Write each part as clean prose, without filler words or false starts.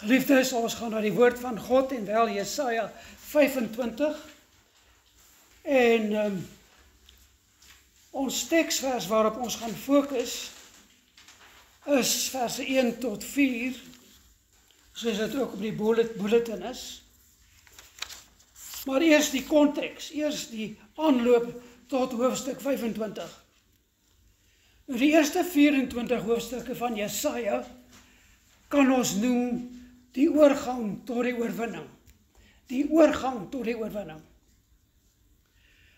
Geliefdes, ons gaan na die woord van God en wel Jesaja 25 en ons teksvers waarop ons gaan fokus is verse 1 tot 4, soos dit ook op die bulletin is. Maar eers die konteks, eers die aanloop tot hoofstuk 25. Die eerste 24 hoofstukke van Jesaja kan ons noem die oorgang tot die oorwinning. Die oorgang tot die oorwinning.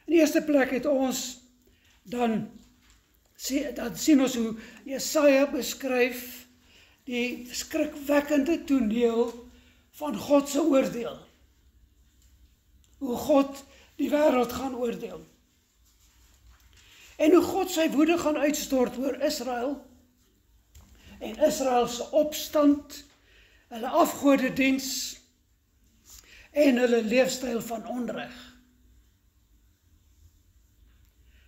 In die eerste plek het ons dan sien ons hoe Jesaja beskryf die skrikwekkende toneel van God se oordeel. Hoe God die wêreld gaan oordeel. En hoe God sy woede gaan uitstort oor Israel en Israel se opstand, hulle afgodediens en hulle leefstyl van onreg.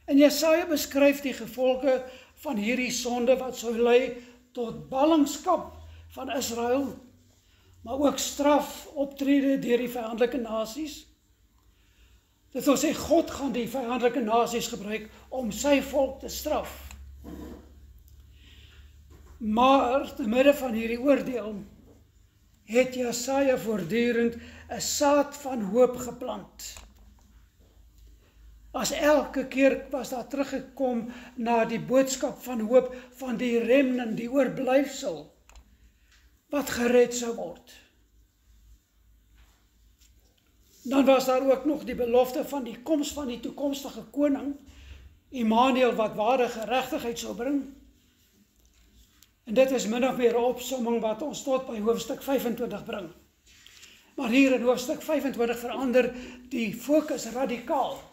En Jesaja beskryf die gevolge van hierdie sonde wat sou lei tot ballingskap van Israel, maar ook straf optrede deur die vyandelike nasies. Dit wil sê God gaan die vyandelike nasies gebruik om sy volk te straf. Maar te midde van hierdie oordeel het Jesaja voortdurend 'n saad van hoop geplant. As elke keer was daar teruggekom na die boodskap van hoop van die remnant, die oorblyfsel, wat gered sou word. Dan was daar ook nog die belofte van die koms van die toekomstige koning, Immanuel, wat ware geregtigheid sou bring. En dit is min of meer 'n opsomming wat ons tot by hoofstuk 25 bring. Maar hier in hoofstuk 25 verander die fokus radikaal.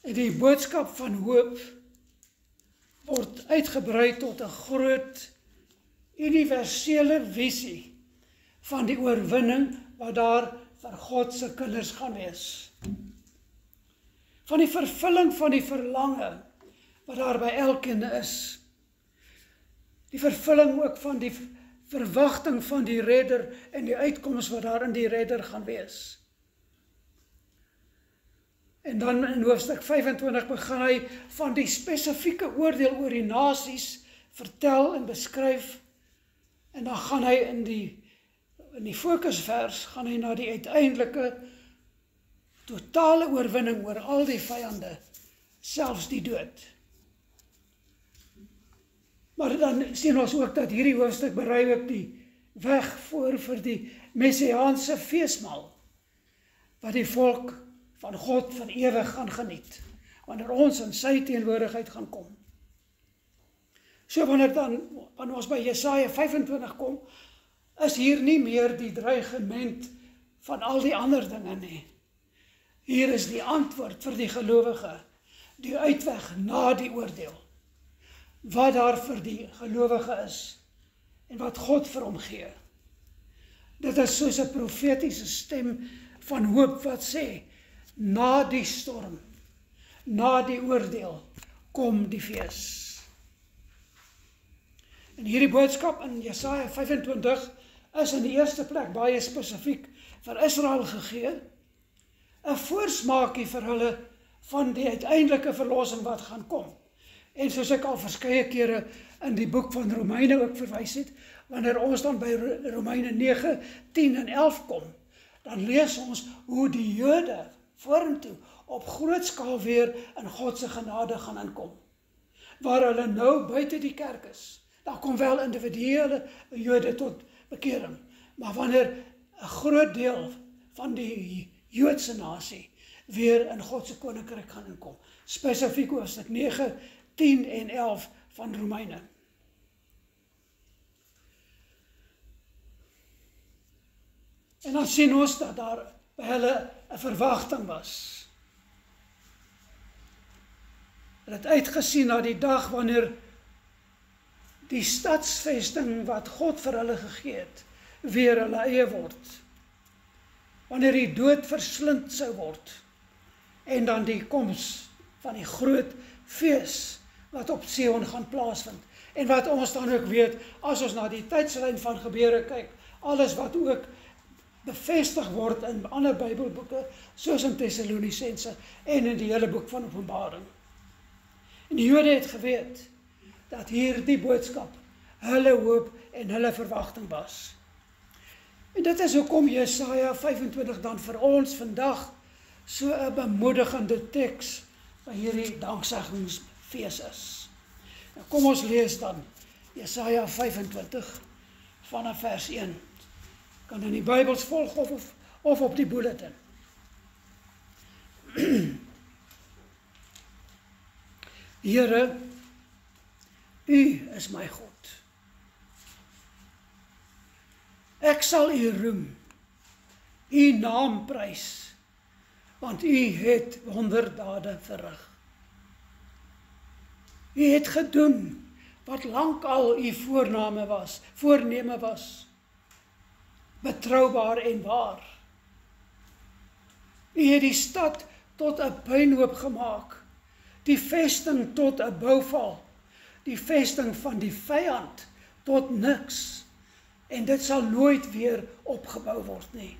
En die boodskap van hoop word uitgebrei tot 'n groot universele visie van die oorwinning wat daar vir God se kinders gaan wees. Van die vervulling van die verlange wat daar by elkeen is. Die vervulling ook van die verwagting van die redder en die uitkoms wat daar in die redder gaan wees. En dan in hoofstuk 25 begin hy van die spesifieke oordeel oor die nasies vertel en beskryf. En dan gaan hy in die fokusvers gaan hy na die uiteindelike totale oorwinning oor al die vyande, selfs die dood. Maar dan sien ons ook dat hierdie hoofstuk berei ook die weg voor vir die messiaanse feesmaal, wat die volk van God vir ewig gaan geniet, wanneer ons in sy teenwoordigheid gaan kom. So wanneer ons by Jesaja 25 kom, is hier nie meer die dreigement van al die ander dinge nie. Hier is die antwoord vir die gelowige, die uitweg na die oordeel. Wat daar vir die gelowige is en wat God vir hom gee. Dit is soos 'n profetiese stem van hoop wat sê, na die storm, na die oordeel, kom die fees. En hierdie boodskap in Jesaja 25 is in die eerste plek baie spesifiek vir Israel gegee, 'n voorsmaakie vir hulle van die uiteindelike verlossing wat gaan kom. En soos ek al verskeie kere in die boek van Romeine ook verwys het, wanneer ons dan by Romeine 9, 10 en 11 kom, dan lees ons hoe die Jode vorentoe op groot skaal weer in God se genade gaan inkom. Waar hulle nou buite die kerk is, daar kom wel individuele Jode tot bekering, maar wanneer 'n groot deel van die Joodse nasie weer in God se koninkryk gaan inkom, spesifiek hoofstuk 9, 10 en 11 van Romeine. En dan sien ons dat daar by hulle 'n verwagting was. Hulle het uitgesien na die dag wanneer die stadsvesting wat God vir hulle gegee het, weer hulle eie word. Wanneer die dood verslind sou word, en dan die koms van die groot fees wat op Sion gaan plaasvind. En wat ons dan ook weet, as ons na die tydslyn van gebeure kyk, alles wat ook bevestig word in ander Bybelboeke, soos in Tessalonisense en in die hele boek van Openbaring. En die Jode het geweet, dat hierdie boodskap hulle hoop en hulle verwagting was. En dit is hoekom Jesaja 25 dan vir ons vandag so 'n bemoedigende teks by hierdie danksegingsfees is. Nou kom ons lees dan Jesaja 25 vanaf vers 1. Kan in die Bybels volg of op die bulletin. Here, U is my God. Ek sal U roem, U naam prys, want U het wonderdade verrig. U het gedoen wat lankal U voorneme was, betroubaar en waar. U het die stad tot 'n puinhoop gemaak, die vesting tot 'n bouval, die vesting van die vyand tot niks, en dit sal nooit weer opgebou word nie.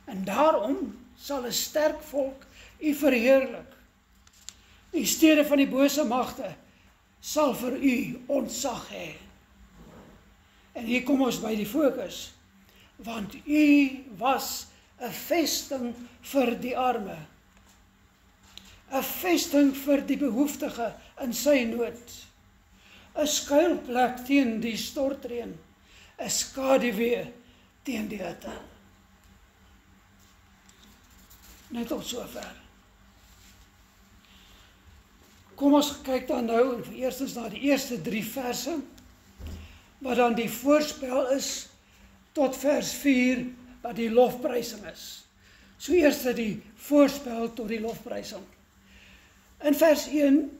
En daarom sal 'n sterk volk U verheerlik. Die stede van die bose magte sal vir U ontzag hê. En hier kom ons by die fokus, want U was 'n vesting vir die arme, 'n vesting vir die behoeftige in sy nood, 'n skuilplek teen die stortreën, 'n skaduwee teen die hitte. Net tot sover. Kom ons kyk dan nou eerstens na die eerste 3 verse, wat dan die voorspel is tot vers 4, wat die lofprysing is. So eers die voorspel tot die lofprysing. In vers 1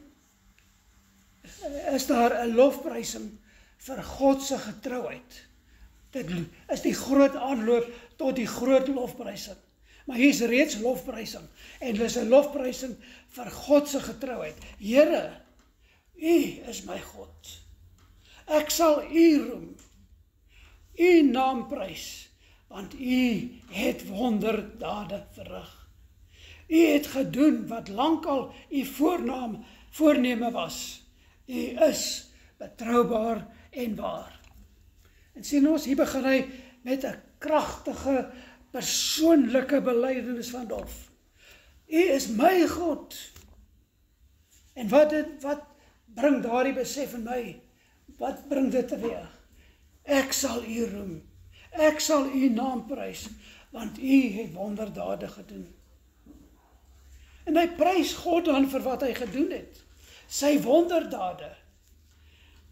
is daar 'n lofprysing vir God se getrouheid. Dit is die groot aanloop tot die groot lofprysing. Maar hier is reeds lofprysing, en dit is 'n lofprysing vir God se getrouheid. Here, U is my God. Ek sal U roem, U naam prys, want U het wonderdade verrig. U het gedoen wat lankal U voorneme was. U is betroubaar en waar. En sien ons, hier begin hy met 'n kragtige persoonlike belydenis van lof. U is my God. En wat bring daardie besef in my? Wat bring dit teweeg? Ek sal U roem. Ek sal U naam prys, want U het wonderdade gedoen. En hy prys God dan vir wat hy gedoen het. Sy wonderdade.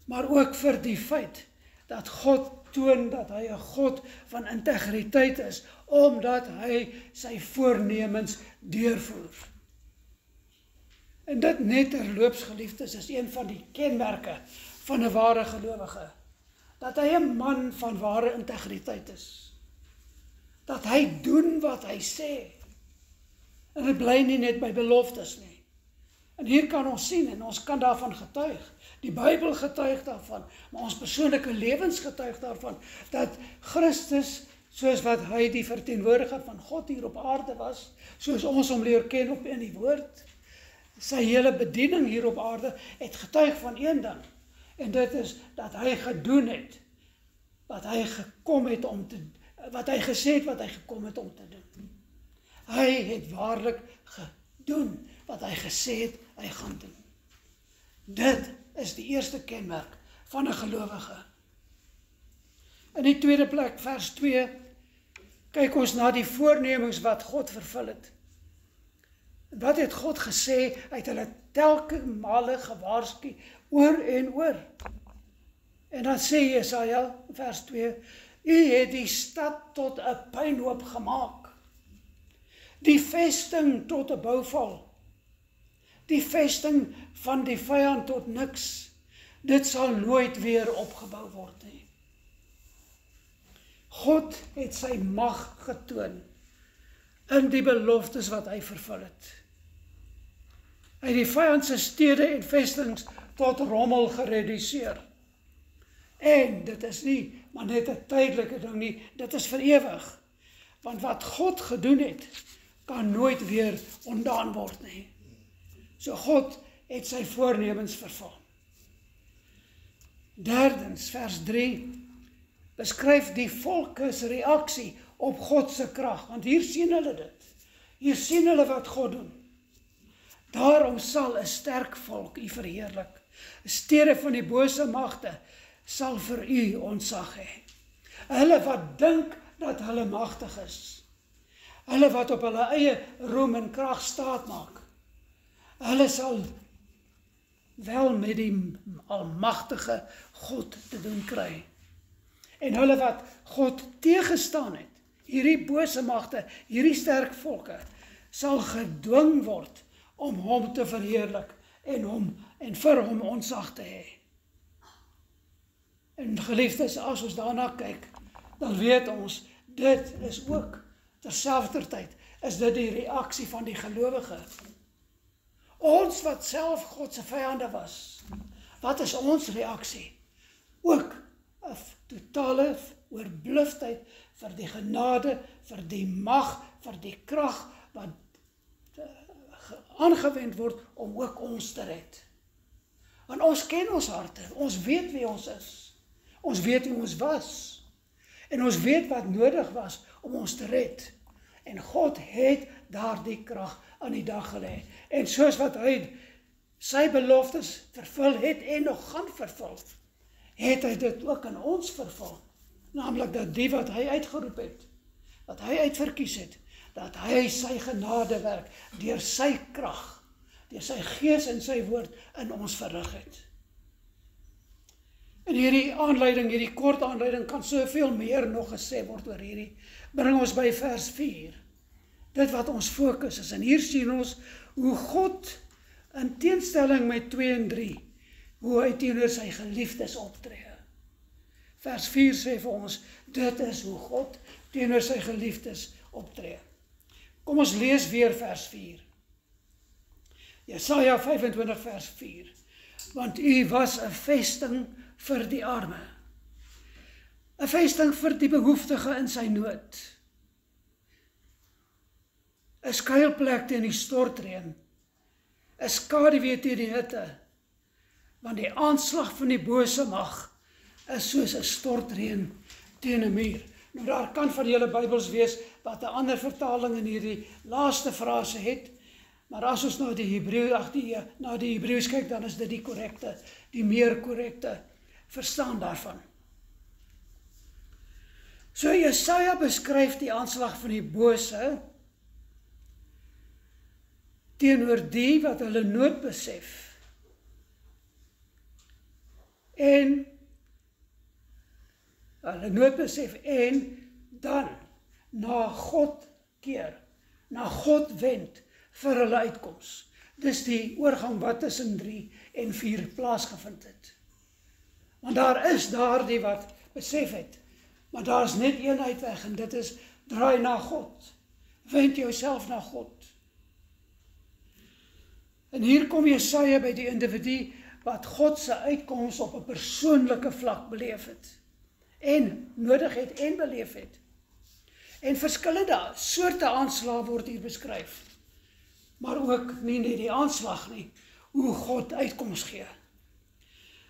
Maar ook vir die feit dat God toon dat hy 'n God van integriteit is, omdat hy sy voornemens deurvoer. En dit net terloops, geliefdes, is een van die kenmerke van 'n ware gelowige. Dat hy 'n man van ware integriteit is. Dat hy doen wat hy sê. En dit bly nie net by beloftes nie. En hier kan ons sien, en ons kan daarvan getuig. Die Bybel getuig daarvan, maar ons persoonlike lewens getuig daarvan, dat Christus, soos wat hy die verteenwoordiger van God hier op aarde was, soos ons hom leer ken op in die woord, sy hele bediening hier op aarde, het getuig van een ding, en dit is, dat hy gedoen het, wat hy gekom het om te, wat hy gesê het, wat hy gekom het om te doen. Hy het waarlik gedoen, wat hy gesê het, hy gaan doen. Dit is die eerste kenmerk van 'n gelowige. In die tweede plek, vers 2, kyk ons na die voornemens wat God vervul het. Wat het God gesê? Hy het hulle telke male gewaarsku, oor en oor. En dan sê Jesaja, vers 2, U het die stad tot 'n puinhoop gemaak, die vesting tot 'n bouval, die vesting van die vyand tot niks. Dit sal nooit weer opgebou word nie. God het sy mag getoon in die beloftes wat hy vervul het. Hy het die vyand se stede en vestings tot rommel gereduseer. En dit is nie maar net 'n tydelike ding nie, dit is vir ewig. Want wat God gedoen het, kan nooit weer ontdaan word nie. So God het sy voornemens vervul. Derdens, vers 3, beskryf die volke se reaksie op God se krag, want hier sien hulle dit. Hier sien hulle wat God doen. Daarom sal 'n sterk volk u verheerlik. Stede van die bose magte sal vir u ontzag hê. Hulle wat dink dat hulle magtig is. Hulle wat op hulle eie roem en krag staat maak. Hulle sal wel met die almagtige God te doen kry. En hulle wat God teëgestaan het, hierdie bose magte, hierdie sterk volke, sal gedwing word om hom te verheerlik en vir hom ontzag te hê. En geliefdes, as ons daarna kyk, dan weet ons, dit is ook, terselfdertyd, is dit die reaksie van die gelowige. Ons wat self God se vyande was, wat is ons reaksie? Ook 'n totale oorblufheid vir die genade, vir die mag, vir die krag wat aangewend word om ook ons te red. Want ons ken ons harte, ons weet wie ons is, ons weet wie ons was, en ons weet wat nodig was om ons te red. En God het daardie krag aan die dag gelê. En soos wat hy sy beloftes vervul het en nog gaan vervul, het hy dit ook in ons vervul. Naamlik dat die wat hy uitgeroep het, wat hy uitverkies het, dat hy sy genadewerk deur sy krag, deur sy gees en sy woord in ons verrig het. En hierdie kort aanleiding kan soveel meer nog gesê word oor hierdie. Bring ons by vers 4. Dit wat ons fokus is. En hier sien ons hoe God in teenstelling met 2 en 3, hoe hy teenoor sy geliefdes optree. Vers 4 sê vir ons, dit is hoe God teenoor sy geliefdes optree. Kom ons lees weer vers 4. Jesaja 25 vers 4. Want u was 'n vesting vir die arme. 'n vesting vir die behoeftige in sy nood. 'n skuilplek teen die stortreën. 'n skaduwee teen die hitte. Want die aanslag van die bose mag is soos 'n stortreën teen 'n muur. Nou daar kan van julle Bybels wees wat 'n ander vertaling in hierdie laaste frase het, maar as ons na die Hebreëus kyk, dan is dit die meer korrekte verstaan daarvan. So Jesaja beskryf die aanslag van die bose teenoor die wat hulle nood besef en dan na God keer, na God wend vir hulle uitkoms. Dis die oorgang wat tussen 3 en 4 plaasgevind het. Want daar is daardie wat besef het, maar daar is net een uitweg en dit is draai na God. Wend jouself na God. En hier kom Jesaja by die individu wat God se uitkoms op 'n persoonlike vlak beleef het. En nodig het en beleef het. En verskillende soorte aanslae word hier beskryf. Maar ook nie net die aanslag nie, hoe God uitkoms gee.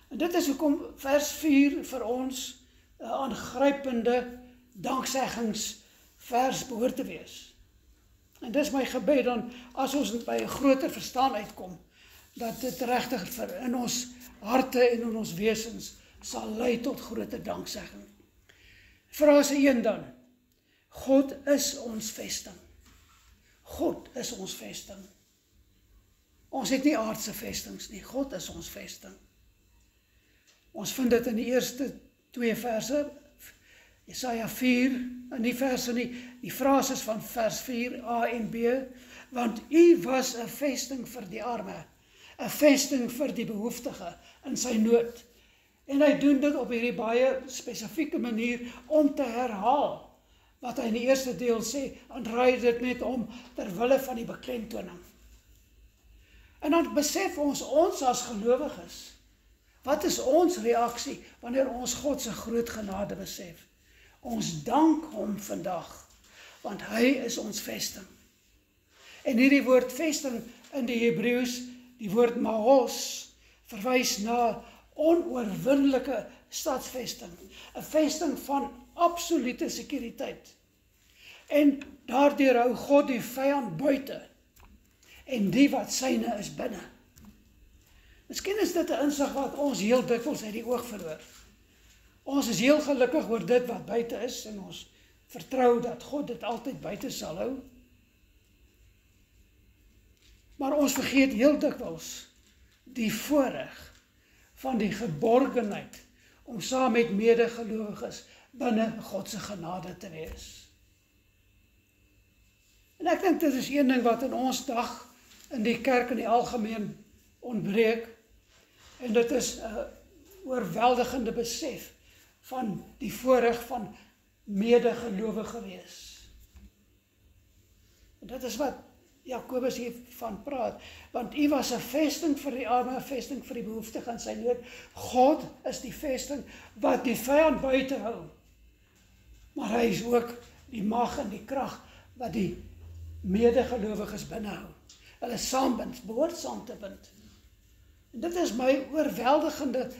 En dit is hoekom vers 4 vir ons 'n aangrypende dankseggingsvers behoort te wees. En dis my gebed dan, as ons by 'n groter verstaan uitkom, dat dit regtig in ons harte en in ons wesens sal lei tot groter danksegging. Frase 1 dan, God is ons vesting. God is ons vesting. Ons het nie aardse vestings nie, God is ons vesting. Ons vind dit in die eerste 2 verse, Jesaja 4, in die verse die frases van vers 4, A en B, want u was 'n vesting vir die arme, 'n vesting vir die behoeftige in sy nood. En hy doen dit op hierdie baie spesifieke manier om te herhaal wat hy in die eerste deel sê, en draai dit net om ter wille van die beklemtoning. En dan besef ons as gelowiges, wat is ons reaksie wanneer ons God se groot genade besef? Ons dank hom vandag, want hy is ons vesting. En hierdie woord vesting in die Hebreëus, die woord mahos, verwys na onoorwinnelike stadsvesting, 'n vesting van absolute sekuriteit. En daardeur hou God die vyand buite en die wat syne is binne. Miskien is dit 'n insig wat ons heel dikwels uit die oog verloor. Ons is heel gelukkig oor dit wat buite is en ons vertrou dat God dit altyd buite sal hou. Maar ons vergeet heel dikwels die voorreg van die geborgenheid om saam met medegelowiges binne God se genade te wees. En ek dink dit is een ding wat in ons dag in die kerk in die algemeen ontbreek, en dit is 'n oorweldigende besef van die voorreg van medegelowige wees. En dit is wat Jakobus hiervan praat, want u was 'n vesting vir die arme, 'n vesting vir die behoeftige in sy nood. God is die vesting wat die vyand buite hou, maar hy is ook die mag en die krag wat die medegelowiges binnehou. Hulle saambind, behoort saam te bind. En dit is my oorweldigende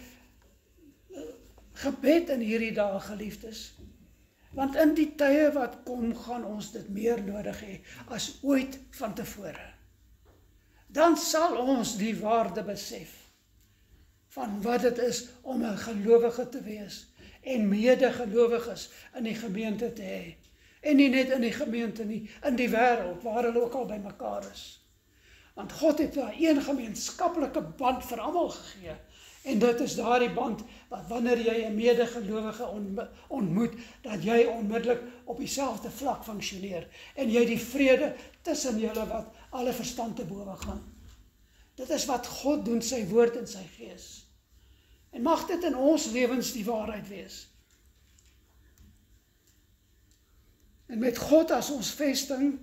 gebed in hierdie dae, geliefdes. Want in die tye wat kom, gaan ons dit meer nodig hê as ooit van tevore. Dan sal ons die waarde besef van wat dit is om 'n gelowige te wees en medegelowiges in die gemeente te hê. En nie net in die gemeente nie, in die wêreld waar hulle ook al by mekaar is. Want God het daar een gemeenskaplike band vir almal gegee. En dit is daardie band wat wanneer jy 'n medegelowige ontmoet, dat jy onmiddellik op dieselfde vlak funksioneer. En jy die vrede tussen julle wat alle verstand te bowe gaan. Dit is wat God doen, sy woord en sy gees. En mag dit in ons lewens die waarheid wees. En met God as ons vesting,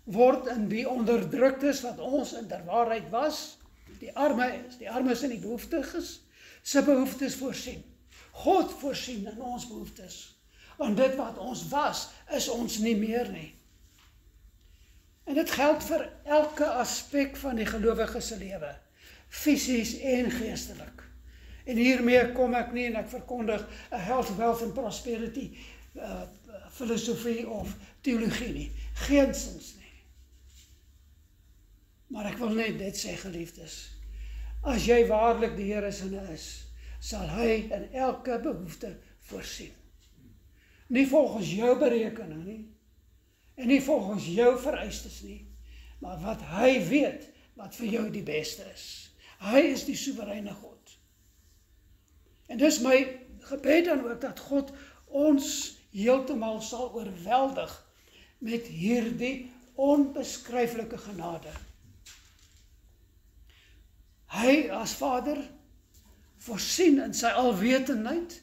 word in die onderdruktes wat ons in der waarheid was, die armes en die behoeftiges, se behoeftes voorsien. God voorsien in ons behoeftes, want dit wat ons was, is ons nie meer nie. En dit geld vir elke aspek van die gelowige se lewe, fisies en geestelik. En hiermee kom ek nie en ek verkondig 'n health, wealth and prosperity filosofie of teologie nie, geensins nie. Maar ek wil net dit sê, geliefdes, as jy waarlik die Here se is, sal hy in elke behoefte voorsien. Nie volgens jou berekening nie, en nie volgens jou vereistes nie, maar wat hy weet, wat vir jou die beste is. Hy is die soewereine God. En dis my gebed dan ook, dat God ons heeltemal sal oorweldig met hierdie onbeskryflike genade. Hy as Vader voorsien in sy alwetendheid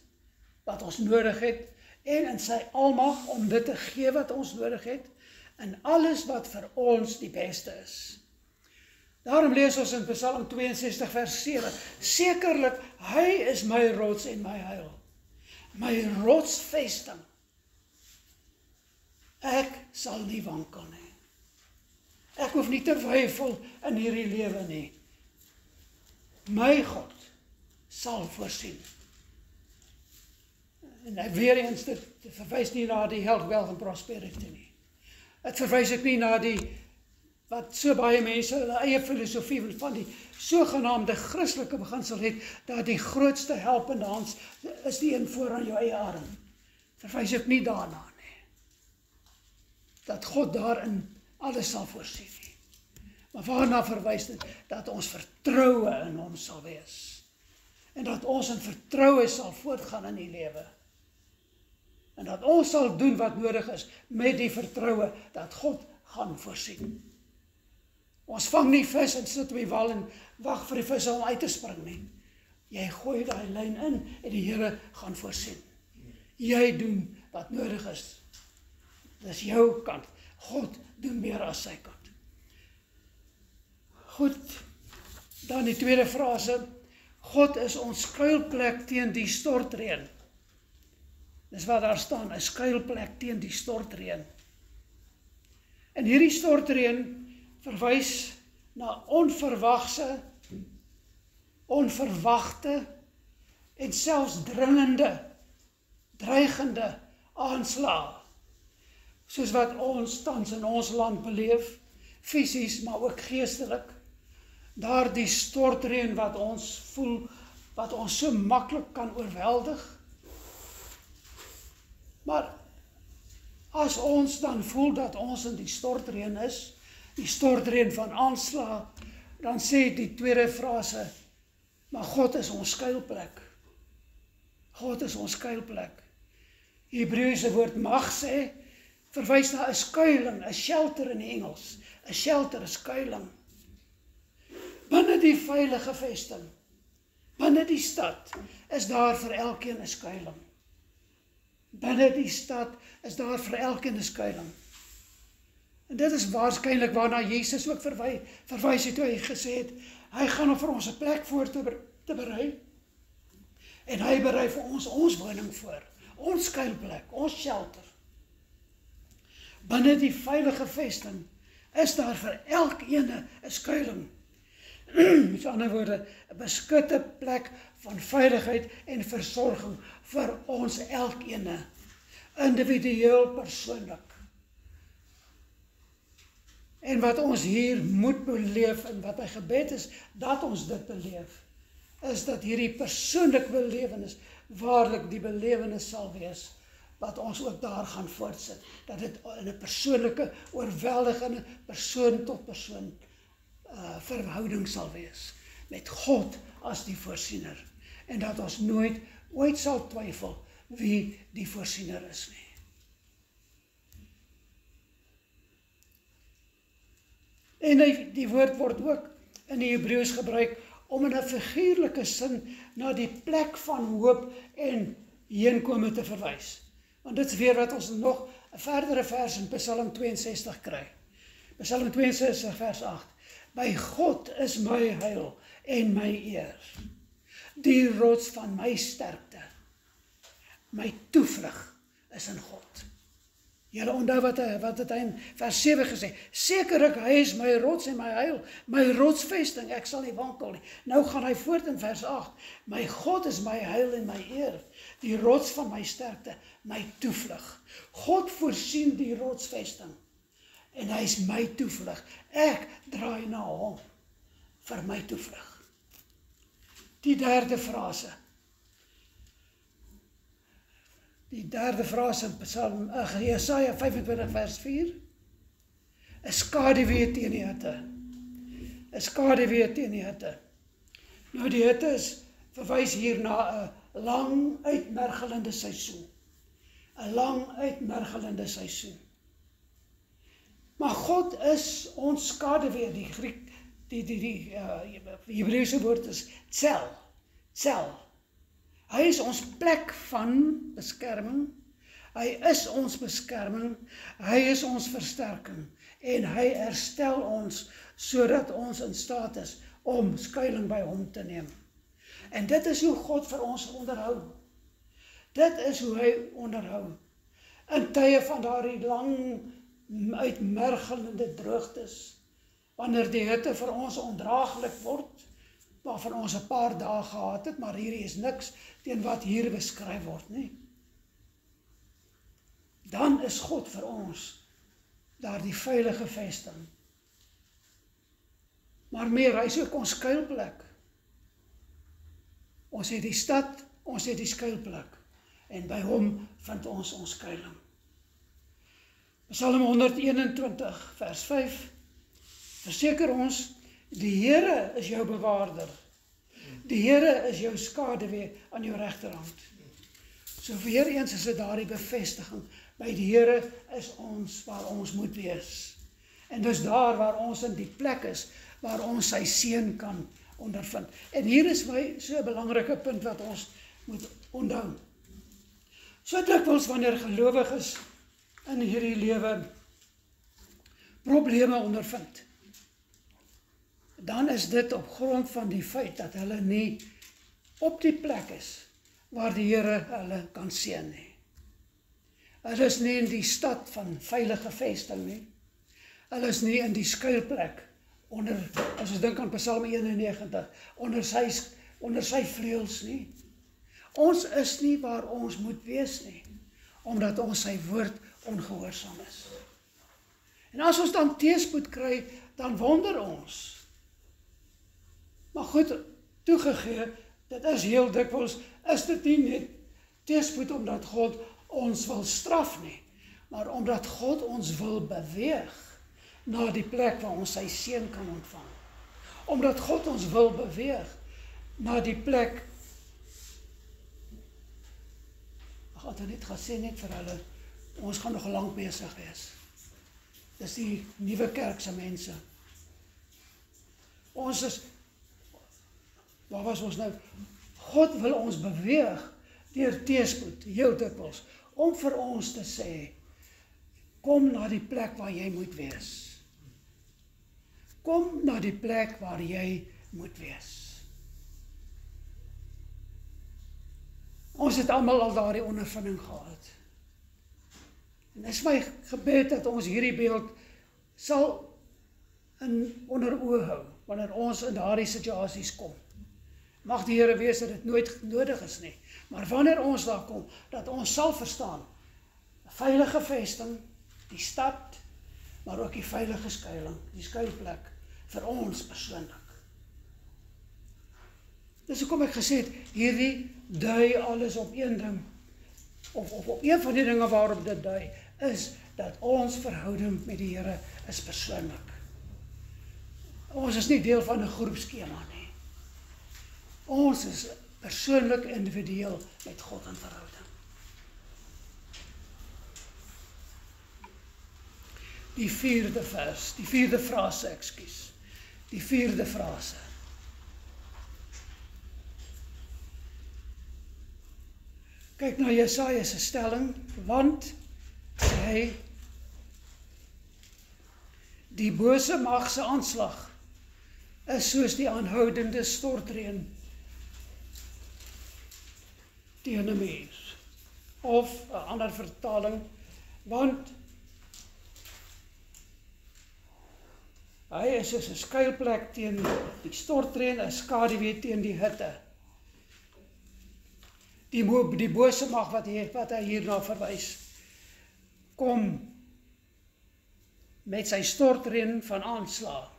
wat ons nodig het en in sy almag om dit te gee wat ons nodig het in alles wat vir ons die beste is. Daarom lees ons in Psalm 62 vers 7, sekerlik hy is my rots en my heil, my rotsvesting. Ek sal nie wankel nie. Ek hoef nie te weifel in hierdie lewe nie. My God sal voorsien. En weer eens, dit verwys nie na die health, wealth and prosperity nie. Het verwys ook nie na die, wat so baie mense hulle eie filosofie van die sogenaamde Christelike beginsel het, dat die grootste helpende hand is die een voor aan jou eie arm. Verwys ook nie daarna nie. Dat God daarin alles sal voorsien nie. Maar waarna verwys dit? Dat ons vertroue in hom sal wees. En dat ons in vertroue sal voortgaan in die lewe. En dat ons sal doen wat nodig is met die vertroue dat God gaan voorsien. Ons vang nie vis en sit op die wal en wag vir die vis om uit te spring nie. Jy gooi daai lyn in en die Here gaan voorsien. Jy doen wat nodig is. Dis jou kant. God doen meer as sy kant. Goed, Dan die tweede frase, God is ons skuilplek teen die stortreën. Dis wat daar staan, 'n skuilplek teen die stortreën. En hierdie stortreën verwys na onverwagte en selfs dreigende aanslae, soos wat ons tans in ons land beleef, fisies, maar ook geestelik. Daardie stortreën wat ons voel, wat ons so maklik kan oorweldig. Maar as ons dan voel dat ons in die stortreën is, die stortreën van aanslae, dan sê die tweede frase, maar God is ons skuilplek. God is ons skuilplek. Die Hebreëse woord mag sê, verwys na 'n skuiling, 'n shelter in die Engels. 'n Shelter, 'n skuiling. Binne die veilige vesting, binne die stad, is daar vir elkeen 'n skuiling. Binne die stad is daar vir elkeen 'n skuiling. En dit is waarskynlik waarna Jesus ook verwys het toe hy gesê het, hy gaan om vir ons 'n plek voor te berei. En hy berei vir ons woning voor, ons skuilplek, ons shelter. Binne die veilige vesting is daar vir elkeen 'n skuiling. Met ander woorde, 'n beskutte plek van veiligheid en versorging vir ons elkeen, individueel, persoonlik. En wat ons hier moet beleef, en wat my gebed is, dat ons dit beleef, is dat hierdie persoonlike belewenis waarlik die belewenis sal wees, wat ons ook daar gaan voortsit, dat dit in 'n persoonlike, oorweldigende, persoon tot persoon verhouding sal wees, met God as die voorsiener, en dat ons nooit ooit sal twyfel wie die voorsiener is nie. En die woord word ook in die Hebreëus gebruik om in 'n figuurlike sin na die plek van hoop en heenkome te verwys. Want dit is weer wat ons nog 'n verdere vers in Psalm 62 kry. Psalm 62 vers 8. My God is my heil en my eer, die rots van my sterkte. My toevlug is in God. Julle onthou wat het hy in vers 7 gesê, sekerlik hy is my rots en my heil, my rotsvesting, ek sal nie wankel nie. Nou gaan hy voort in vers 8, my God is my heil en my eer, die rots van my sterkte, my toevlug. God voorsien die rotsvesting, en hy is my toevlug. Ek draai na hom vir my toevlug. Die derde frase in Psalm Jesaja 25 vers 4, 'n skaduwee teen die hitte. 'n Skaduwee teen die hitte. Nou die hitte verwys hier na 'n lang uitmergelende seisoen. 'n lang uitmergelende seisoen. Maar God is ons skaduwee, die Hebreëse woord is tsel. Hy is ons plek van beskerming, hy is ons beskerming, hy is ons versterking, en hy herstel ons, sodat ons in staat is om skuiling by hom te neem. En dit is hoe God vir ons onderhou. Dit is hoe hy onderhou. In tye van daardie lang uitmergelende droogtes, wanneer die hitte vir ons ondraaglik word, waarvan ons 'n paar dae gehad het, maar hierdie is niks teen wat hier beskryf word nie. Dan is God vir ons daardie veilige vesting. Maar meer, hy is ook ons skuilplek. Ons het die stad, ons het die skuilplek, en by hom vind ons skuiling. Psalm 121 vers 5, verseker ons, die Here is jou bewaarder. Die Here is jou skaduwee aan jou regterhand. So weer eens is dit daardie bevestiging, by die Here is ons waar ons moet wees. En dis daar waar ons in die plek is, waar ons sy seën kan ondervind. En hier is my so 'n belangrike punt wat ons moet onthou. So dikwels wanneer gelowiges in hierdie lewe probleme ondervind, dan is dit op grond van die feit dat hulle nie op die plek is waar die Here hulle kan seën nie. Hulle is nie in die stad van veilige vesting nie. Hulle is nie in die skuilplek onder, as ons dink aan Psalm 91, onder sy vleuels nie. Ons is nie waar ons moet wees nie, omdat ons sy woord ongehoorsaam is. En as ons dan teëspoed kry, dan wonder ons. Maar goed, toegegee, dit is heel dikwels, is dit nie net teëspoed omdat God ons wil straf nie, maar omdat God ons wil beweeg na die plek waar ons sy seën kan ontvang. Omdat God ons wil beweeg na die plek. Ek het net gesê net vir hulle, ons gaan nog lank besig wees. Dis die nuwe kerkse mense. Ons is, waar was ons nou? God wil ons beweeg deur teëspoed, heel dikwels, om vir ons te sê, kom na die plek waar jy moet wees. Kom na die plek waar jy moet wees. Ons het almal al daardie ondervinding gehad. En dit is my gebed dat ons hierdie beeld sal onder oë hou, wanneer ons in daardie situasies kom. Mag die Here wees dat dit nooit nodig is nie, maar wanneer ons daar kom, dat ons sal verstaan, 'n veilige vesting, die stad, maar ook die veilige skuiling, die skuilplek, vir ons persoonlik. Dis hoekom ek gesê het, hierdie dui alles op een ding, of op een van die dinge waarop dit dui, is dat ons verhouding met die Here is persoonlik. Ons is nie deel van 'n groepskema nie. Ons is persoonlik, individueel met God in verhouding. Die vierde frase, die vierde frase. Kyk na Jesaja se stelling, want hy, die bose mag se aanslag, is soos die aanhoudende stortreën teen 'n muur. Of 'n ander vertaling, want hy is soos 'n skuilplek teen die stortreën, 'n skaduwee teen die hitte. Die bose mag wat hy hierna verwys, kom met sy stortreën van aanslag.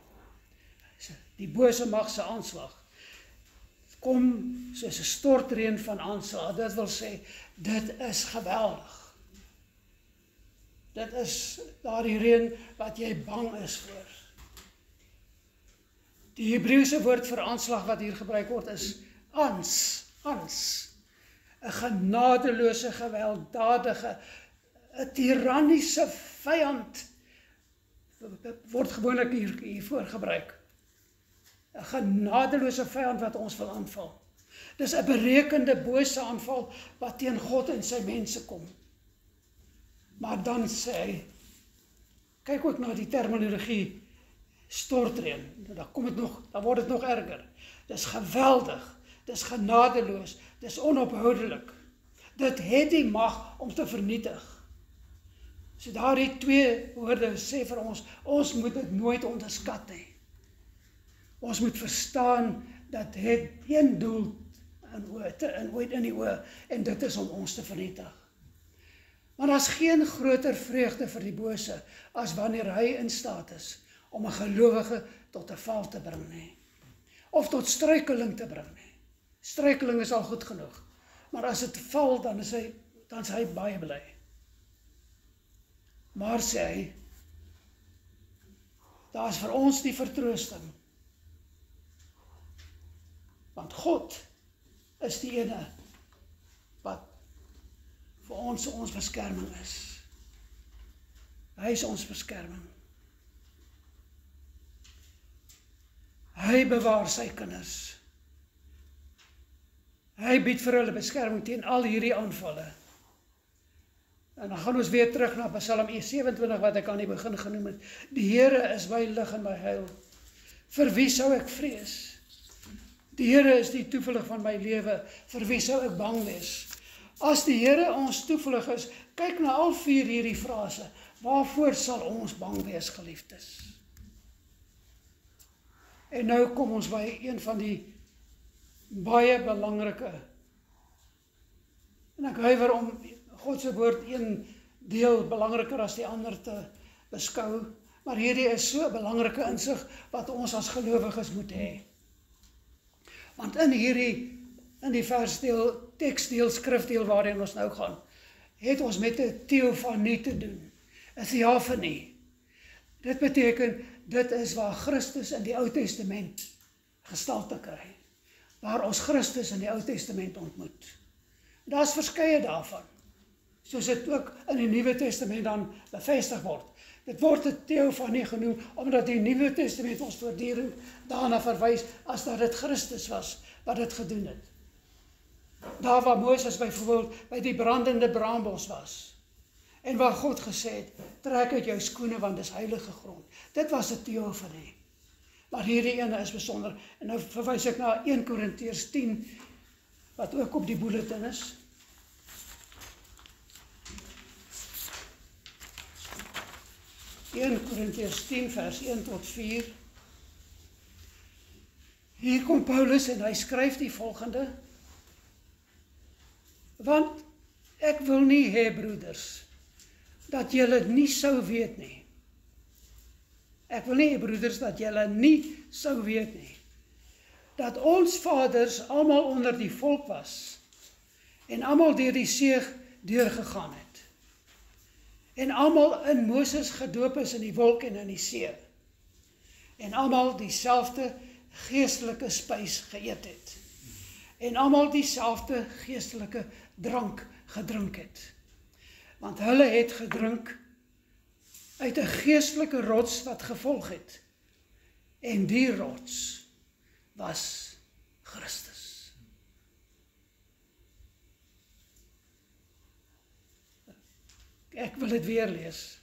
Die bose mag se aanslag kom soos 'n stortreën van aanslag. Dit wil sê, dit is geweldig. Dit is daardie reën wat jy bang is voor. Die Hebreëse woord vir aanslag wat hier gebruik word is ans. 'n genadeloose, gewelddadige, 'n tiranniese vyand word gewoonlik hiervoor gebruik. 'n genadeloose vyand wat ons wil aanval. Dis 'n berekende bose aanval wat teen God en sy mense kom. Maar dan sê hy, kyk ook na die terminologie stortreën. Dan word dit nog erger. Dis geweldig, dis genadeloos, dis onophoudelik. Dit het die mag om te vernietig. So daardie twee woorde sê vir ons moet dit nooit onderskat nie. Ons moet verstaan dat het een doel in die oë, en dit is om ons te vernietig. Maar daar is geen groter vreugde vir die bose as wanneer hy in staat is om 'n gelowige tot 'n val te bring nie, of tot struikeling te bring nie. Struikeling is al goed genoeg, maar as dit val, dan is hy baie bly. Maar sê hy, daar is vir ons die vertroosting, want God is die ene wat vir ons beskerming is. Hy is ons beskerming. Hy bewaar sy kinders. Hy bied vir hulle beskerming teen al hierdie aanvalle. En dan gaan ons weer terug na Psalm 27 wat ek aan die begin genoem het. Die Here is my lig en my heil. Vir wie sou ek vrees? Die Here is die toevlug van my lewe, vir wie sou ek bang wees? As die Here ons toevlug is, kyk na al 4 hierdie frase, waarvoor sal ons bang wees, geliefdes? En nou kom ons by een van die baie belangrike, en ek huiwer om God se woord een deel belangriker as die ander te beskou, maar hierdie is so 'n belangrike insig wat ons as gelowiges moet hê. Want in die versdeel, teksdeel, skrifdeel waarin ons nou gaan, het ons met 'n teofanie te doen, 'n theophanie. Dit beteken, dit is waar Christus in die Ou Testament gestalte kry, waar ons Christus in die Ou Testament ontmoet. Daar's verskeie daarvan, soos dit ook in die Nuwe Testament dan bevestig word. Dit word 'n teofanie genoem, omdat die Nuwe Testament ons voortdurend daarna verwys, as dat dit Christus was, wat dit gedoen het. Daar waar Moses byvoorbeeld by die brandende braambos was, en waar God gesê het, trek uit jou skoene, want dis heilige grond. Dit was 'n teofanie. Maar hierdie ene is besonder, en nou verwys ek na 1 Korintiërs 10, wat ook op die bulletin is. Korintiërs 10 vers 1 tot 4. Hier kom Paulus en hy skryf die volgende: Want ek wil nie hê, broeders, dat julle nie sou weet nie. Ek wil nie hê, broeders, dat julle nie sou weet nie, dat ons vaders almal onder die volk was, en almal deur die see deurgegaan het, en almal in Moses gedoop is in die wolk en in die see, en almal dieselfde geestelike spys geëet het, en almal dieselfde geestelike drank gedrink het. Want hulle het gedrink uit 'n geestelike rots wat gevolg het, en die rots was Christus. Ek wil dit weer lees.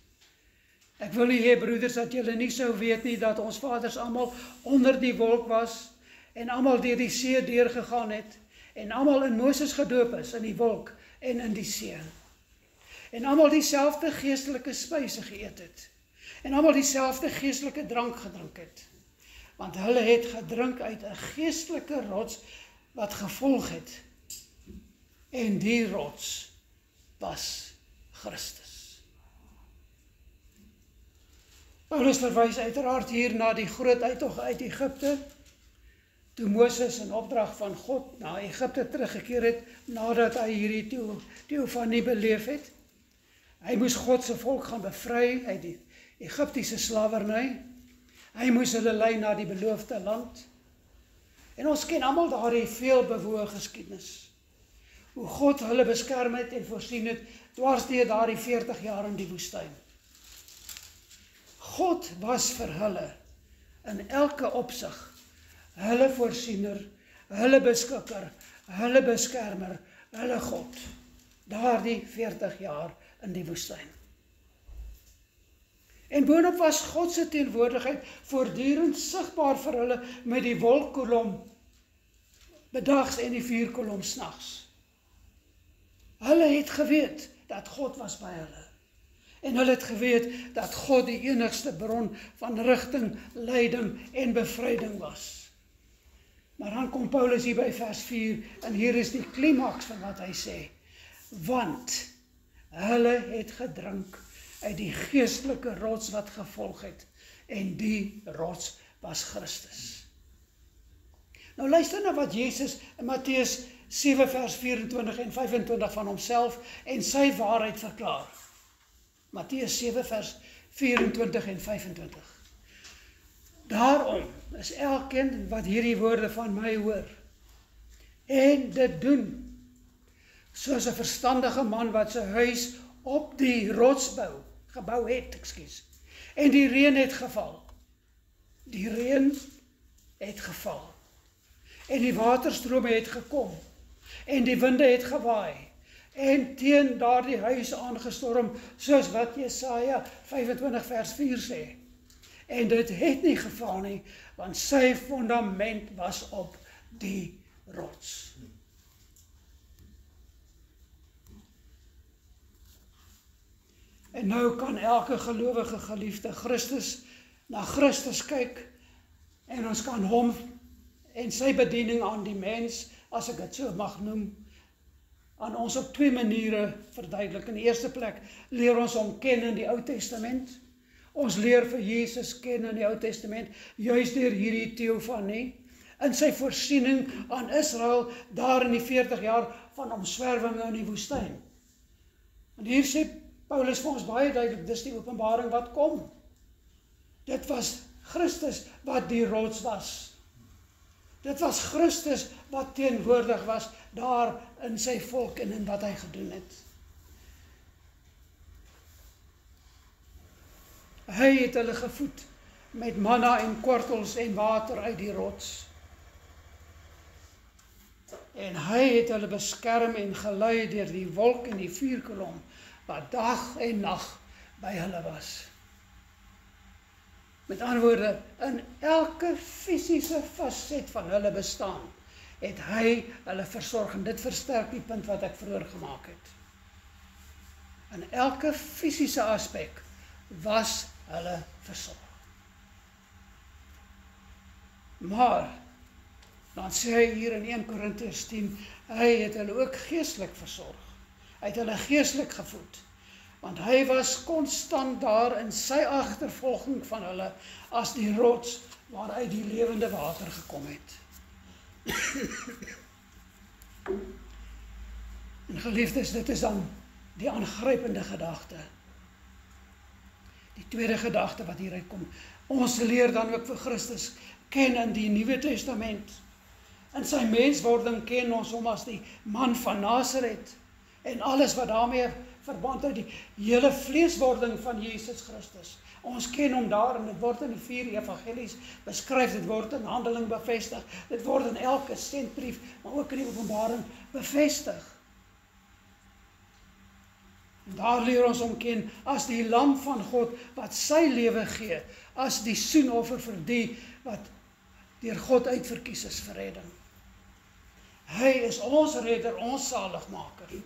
Ek wil nie hê, broeders, dat julle nie sou weet nie, dat ons vaders almal onder die wolk was, en almal deur die see deurgegaan het, en almal in Moses gedoop is, in die wolk en in die see, en almal dieselfde geestelike spyse geëet het, en almal dieselfde geestelike drank gedrink het, want hulle het gedrink uit 'n geestelike rots wat gevolg het, en die rots was Christus. Paulus verwys uiteraard hier na die groot uittog uit Egipte, toe Moses in opdrag van God na Egipte teruggekeer het, nadat hy hierdie teofanie beleef het. Hy moes God se volk gaan bevry uit die Egiptiese slawerny. Hy moes hulle lei na die beloofde land. En ons ken almal daardie veelbewoë geskiedenis, hoe God hulle beskerm het en voorsien het, dwars deur daardie 40 jaar in die woestyn. God was vir hulle in elke opsig hulle voorsiener, hulle beskikker, hulle beskermer, hulle God, daardie 40 jaar in die woestyn. En boonop was God se teenwoordigheid voortdurend sigbaar vir hulle met die wolkkolom bedags en die vuurkolom snags. Hulle het geweet dat God was by hulle. En hulle het geweet dat God die enigste bron van rigting, leiding en bevryding was. Maar dan kom Paulus hier by vers 4, en hier is die klimaks van wat hy sê. Want hulle het gedrink uit die geestelike rots wat gevolg het, en die rots was Christus. Nou luister na wat Jesus in Matteus 7 vers 24 en 25 van homself en sy waarheid verklaar. Matteus 7 vers 24 en 25. Daarom is elkeen wat hierdie woorde van my hoor en dit doen, soos 'n verstandige man wat sy huis op die rots gebou het, en die reën het geval. Die reën het geval. En die waterstrome het gekom, en die winde het gewaai, en teen daardie huis aangestorm, soos wat Jesaja 25 vers 4 sê. En dit het nie geval nie, want sy fundament was op die rots. En nou kan elke gelowige geliefde na Christus kyk, en ons kan hom en sy bediening aan die mens, as ek dit so mag noem, aan ons op 2 maniere verduidelik. In die eerste plek leer ons hom ken in die Ou Testament. Ons leer vir Jesus ken in die Ou Testament, juis deur hierdie teofanie, in sy voorsiening aan Israel, daar in die 40 jaar van omswerwinge in die woestyn. En hier sê Paulus vir ons baie duidelik, dis die openbaring wat kom. Dit was Christus wat die rots was. Dit was Christus wat teenwoordig was daar in sy volk en in wat hy gedoen het. Hy het hulle gevoed met manna en kortels en water uit die rots. En hy het hulle beskerm en gelei deur die wolk en die vuurkolom wat dag en nag by hulle was. Met ander woorde, in elke fisiese faset van hulle bestaan, het hy hulle versorg, en dit versterk die punt wat ek vroeër gemaak het. In elke fisiese aspek was hulle versorg. Maar, dan sê hy hier in 1 Korintiërs 10, hy het hulle ook geestelik versorg. Hy het hulle geestelik gevoed. Want hy was konstant daar in sy agtervolging van hulle as die rots waaruit die lewende water gekom het. En geliefdes, dit is dan die aangrypende gedagte. Die tweede gedagte wat hieruit kom. Ons leer dan ook vir Christus ken in die Nuwe Testament. In sy menswording ken ons hom as die man van Nasaret en alles wat daarmee verband hou, die hele vleeswording van Jesus Christus. Ons ken hom daar en dit word in die 4 evangelies beskryf, dit word in Handeling bevestig, dit word in elke sendbrief, maar ook in die Openbaring bevestig. En daar leer ons hom ken as die lam van God wat sy lewe gee, as die soenoffer vir die wat deur God uitverkies is vir redding. Hy is ons redder, ons saligmaker.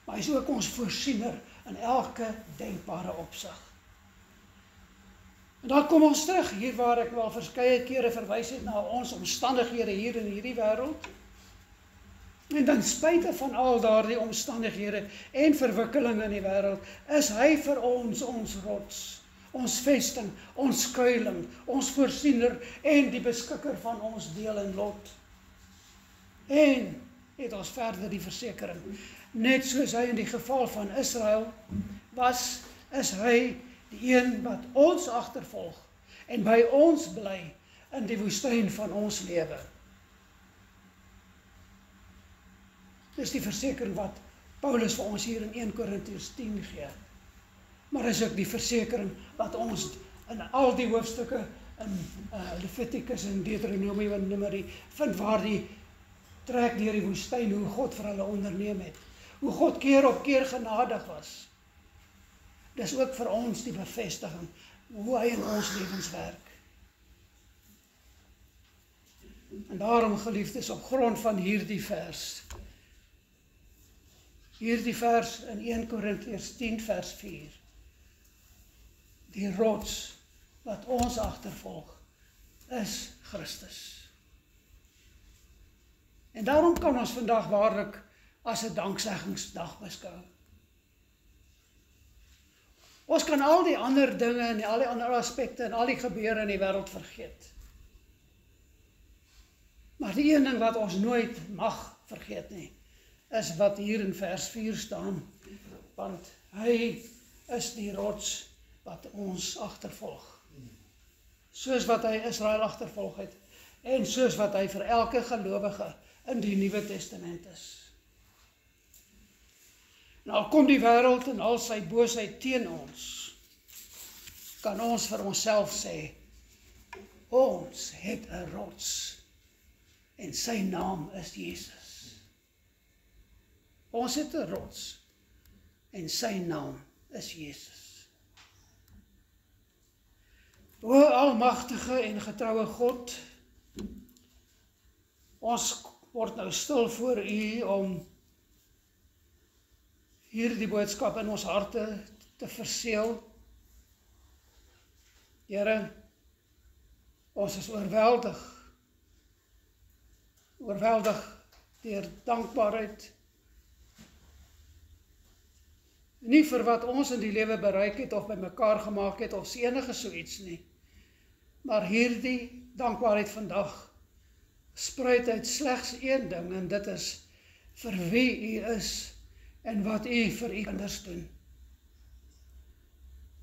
Maar hy is ook ons voorsiener in elke denkbare opsig. En dan kom ons terug, hier waar ek wel verskeie kere verwys het na ons omstandighede hier in hierdie wêreld. En dan spite van al daardie omstandighede en verwikkeling in die wêreld, is hy vir ons rots, ons vesting, ons skuiling, ons voorsiener en die beskikker van ons deel en lot. En het ons verder die versekering, net soos hy in die geval van Israel was, is hy die een wat ons agtervolg en by ons bly in die woestyn van ons lewe. Dis die versekering wat Paulus vir ons hier in 1 Korintiërs 10 gee. Maar is ook die versekering wat ons in al die hoofstukke in Levitikus en Deuteronomie en Numeri vind waar die trek deur die woestyn, hoe God vir hulle onderneem het. Hoe God keer op keer genadig was. Dis ook vir ons die bevestiging, hoe hy in ons lewens werk. En daarom, geliefdes, op grond van hierdie vers in 1 Korintiërs 10 vers 4, die rots wat ons agtervolg, is Christus. En daarom kan ons vandag waarlik as 'n dankseggingsdag beskou. Ons kan al die ander dinge en al die ander aspekte en al die gebeure in die wêreld vergeet. Maar die een ding wat ons nooit mag vergeet nie, is wat hier in vers 4 staan, want hy is die rots wat ons agtervolg. Soos wat hy Israel agtervolg het, en soos wat hy vir elke gelowige in die Nuwe Testament is. Nou kom die wêreld en al sy boosheid teen ons, kan ons vir onsself sê, ons het 'n rots, en sy naam is Jesus. Ons het 'n rots, en sy naam is Jesus. O almagtige en getroue God, ons word nou stil voor U om hierdie boodskap in ons harte te verseël. Here, ons is oorweldig deur dankbaarheid. Nie vir wat ons in die lewe bereik het of by mekaar gemaak het of enige so iets nie. Maar hierdie dankbaarheid vandag spruit uit slegs een ding, en dit is vir wie U is en wat U vir U kinders doen.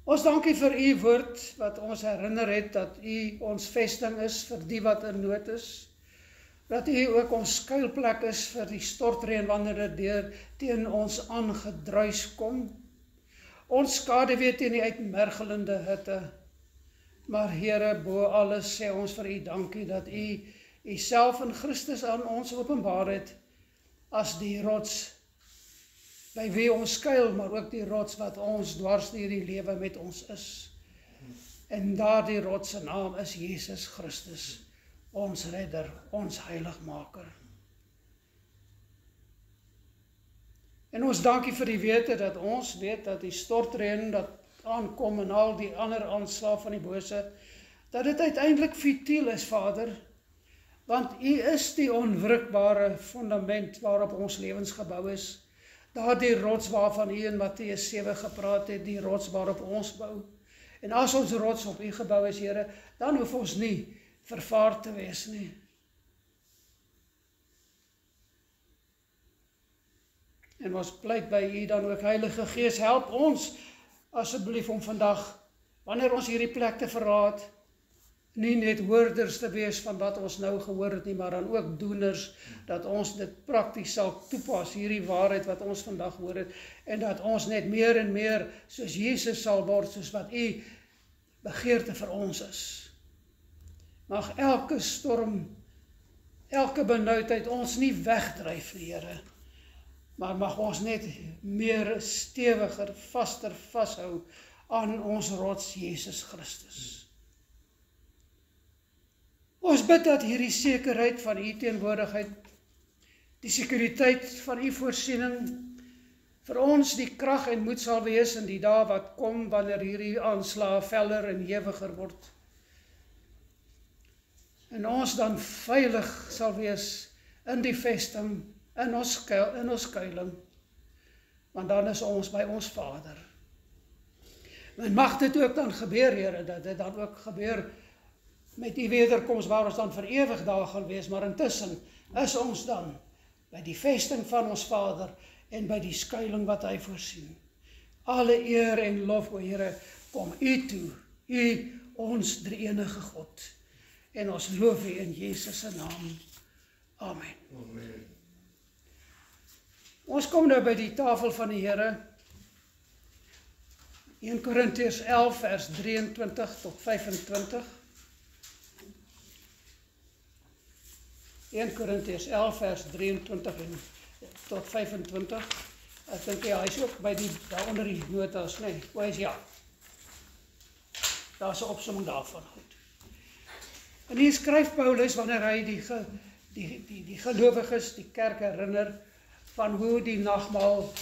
Ons dankie vir U woord wat ons herinner het dat U ons vesting is vir die wat in nood is. Dat U ook ons skuilplek is vir die stortreën wanneer dit teen ons aangedruis kom. Ons skaduwee teen die uitmergelende hitte. Maar Here, bo alles sê ons vir U dankie dat U Uself in Christus aan ons openbaar het as die rots by wie ons skuil, maar ook die rots wat ons dwars deur die lewe met ons is. En daardie rots se naam is Jesus Christus, ons redder, ons heiligmaker. En ons dankie vir die wete dat ons weet dat die stortreën dat aankom en al die ander aanslae van die bose, dat dit uiteindelik futiel is, Vader, want U is die onwrikbare fundament waarop ons lewens gebou is. Daardie rots waarvan U in Matteus 7 gepraat het, die rots waarop ons bou. En as ons rots op U gebou is, Here, dan hoef ons nie vervaard te wees nie. En ons pleit by U dan ook, Heilige Gees, help ons asseblief om vandag, wanneer ons hierdie plek te verlaat, nie net hoorders te wees van wat ons nou gehoor het nie, maar dan ook doeners, dat ons dit prakties sal toepas, hierdie waarheid wat ons vandag hoor het, en dat ons net meer en meer soos Jesus sal word, soos wat U begeerte vir ons is. Mag elke storm, elke benoudheid ons nie wegdryf, Here, maar mag ons net meer stewiger, vaster vashou aan ons rots Jesus Christus. Ons bid dat hierdie sekerheid van U teenwoordigheid, die sekuriteit van U voorsiening, vir ons die krag en moed sal wees in die dae wat kom, wanneer hierdie aanslae veller en hewiger word. En ons dan veilig sal wees in die vesting, in ons skuiling, want dan is ons by ons Vader. En mag dit ook dan gebeur, Here, dat dit dan ook gebeur met U wederkoms waar ons dan vir ewig daar gaan wees, maar intussen is ons dan by die vesting van ons Vader en by die skuiling wat Hy voorsien. Alle eer en lof, o Here, kom U toe, U ons drie-enige God. En ons loof U in Jesus se naam. Amen. Amen. Ons kom nou by die tafel van die Here. 1 Korintiërs 11 vers 23 tot 25. 1 Korintiërs 11 vers 23 tot 25. Ek dink hy is ook by daar onder die notas, nee. O, is ja. Daar is 'n opsomming daarvan, goed. En hier skryf Paulus wanneer hy die gelowiges, die kerk herinner van hoe die nagmaal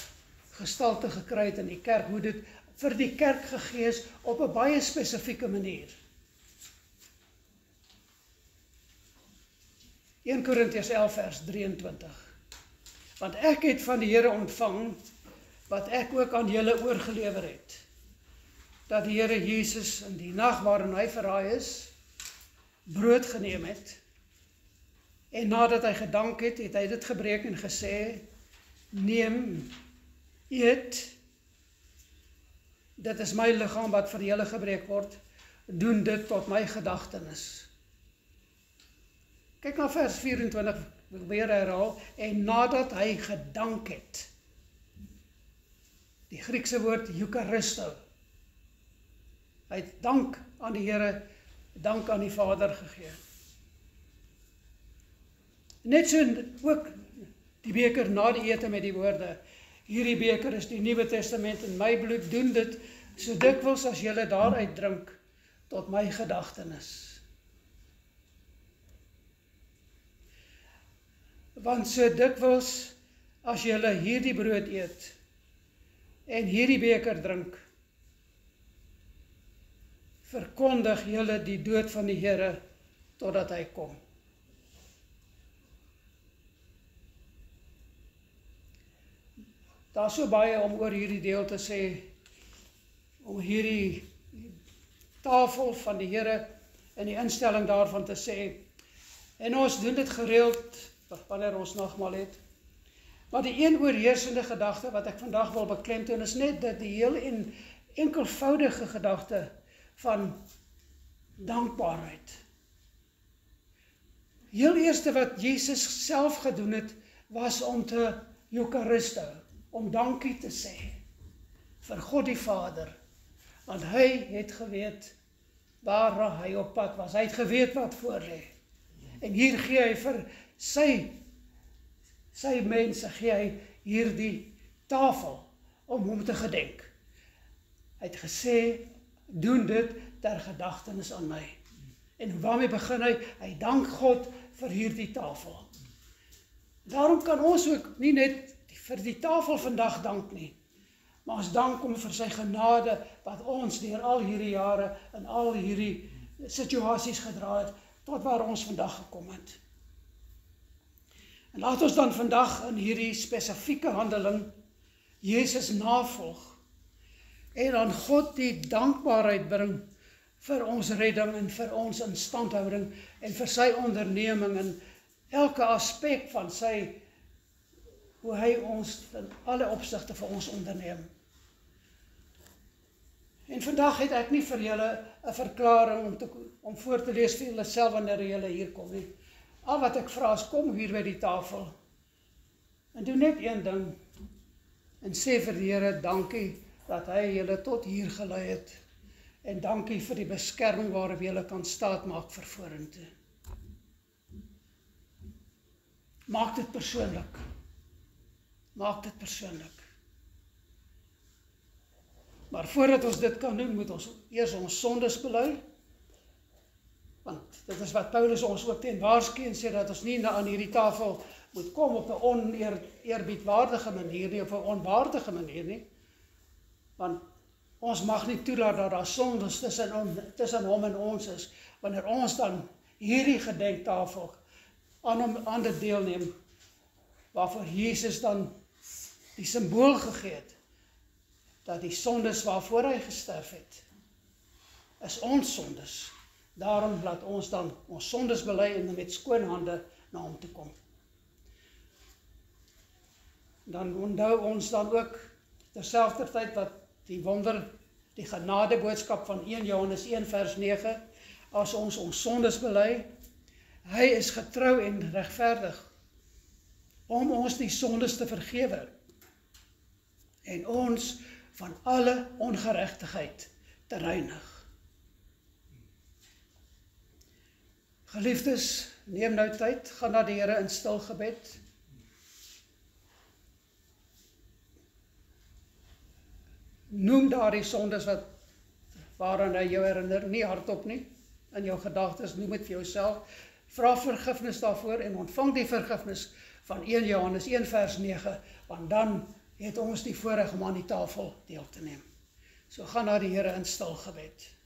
gestalte gekry het in die kerk, hoe dit vir die kerk gegee is op 'n baie spesifieke manier. 1 Korintiërs 11 vers 23. Want ek het van die Here ontvang, wat ek ook aan julle oorgelewer het, dat die Here Jesus in die nag waarin hy verraai is, brood geneem het, en nadat hy gedank het, het hy dit gebreek en gesê, neem, eet, dit is my liggaam wat vir julle gebreek word, doen dit tot my gedagtenis. Kyk na vers 24, wil weer herhaal, en nadat hy gedank het, die Griekse woord Eucharisto, hy het dank aan die Here, dank aan die Vader gegee. Net so ook die beker na die ete met die woorde, hierdie beker is die Nuwe Testament in my bloed, doen dit so dikwels as julle daaruit drink, tot my gedagtenis. Want so dikwels as julle hierdie brood eet en hierdie beker drink, verkondig julle die dood van die Here totdat hy kom. Daar is so baie om oor hierdie deel te sê, om hierdie tafel van die Here en die instelling daarvan te sê. En ons doen dit gereeld wanneer ons nagmaal het. Maar die een oorheersende gedagte wat ek vandag wil beklemtoon is net dat die heel enkelvoudige gedagte van dankbaarheid. Heel eerste wat Jesus self gedoen het, was om te Euchariste, om dankie te sê vir God die Vader, want hy het geweet waar hy op pad was, hy het geweet wat voor lê. En hier gee hy vir sy mense, gee hy hierdie tafel om hom te gedenk. Hy het gesê, doen dit ter gedagtenis aan my. En waarmee begin hy? Hy dank God vir hierdie tafel. Daarom kan ons ook nie net vir die tafel vandag dank nie, maar ons dank hom vir sy genade wat ons deur al hierdie jare en al hierdie situasies gedra het tot waar ons vandag gekom het. En laat ons dan vandag in hierdie spesifieke handeling Jesus navolg en aan God die dankbaarheid bring vir ons redding en vir ons instandhouding en vir sy onderneming en elke aspek van hoe hy ons in alle opsigte vir ons onderneem. En vandag het ek nie vir julle 'n verklaring om voor te lees vir julle self wanneer julle hier kom nie. Al wat ek vra is, kom hier by die tafel en doen net een ding en sê vir die Here dankie dat hy julle tot hier gelei het en dankie vir die beskerming waarop julle kan staatmaak vir vorentoe. Maak dit persoonlik. Maak dit persoonlik. Maar voordat ons dit kan doen, moet ons eers ons sondes bely. Want dit is wat Paulus ons ook teen waarsku en sê dat ons nie aan hierdie tafel moet kom op 'n oneerbiedwaardige manier nie, of 'n onwaardige manier nie. Want ons mag nie toelaat dat daar sondes tussen hom en ons is, wanneer ons dan hierdie gedenktafel aan dit deelneem, waarvoor Jesus dan die symbool gegee het, dat die sondes waarvoor hy gesterf het, is ons sondes. Daarom laat ons dan ons sondes bely en met skoon hande na hom toe kom. Dan onthou ons dan ook terselfdertyd wat die genadeboodskap van 1 Johannes 1 vers 9, as ons sondes bely, hy is getrou en regverdig om ons die sondes te vergewe en ons van alle ongeregtigheid te reinig. Geliefdes, neem nou tyd, gaan na die Here in stil gebed. Noem daardie sondes waaraan hy jou herinner, nie hardop nie, in jou gedagtes, noem dit vir jouself, vra vergifnis daarvoor en ontvang die vergifnis van 1 Johannes 1 vers 9, want dan het ons die voorreg om aan die tafel deel te neem. So gaan na die Here in stil gebed.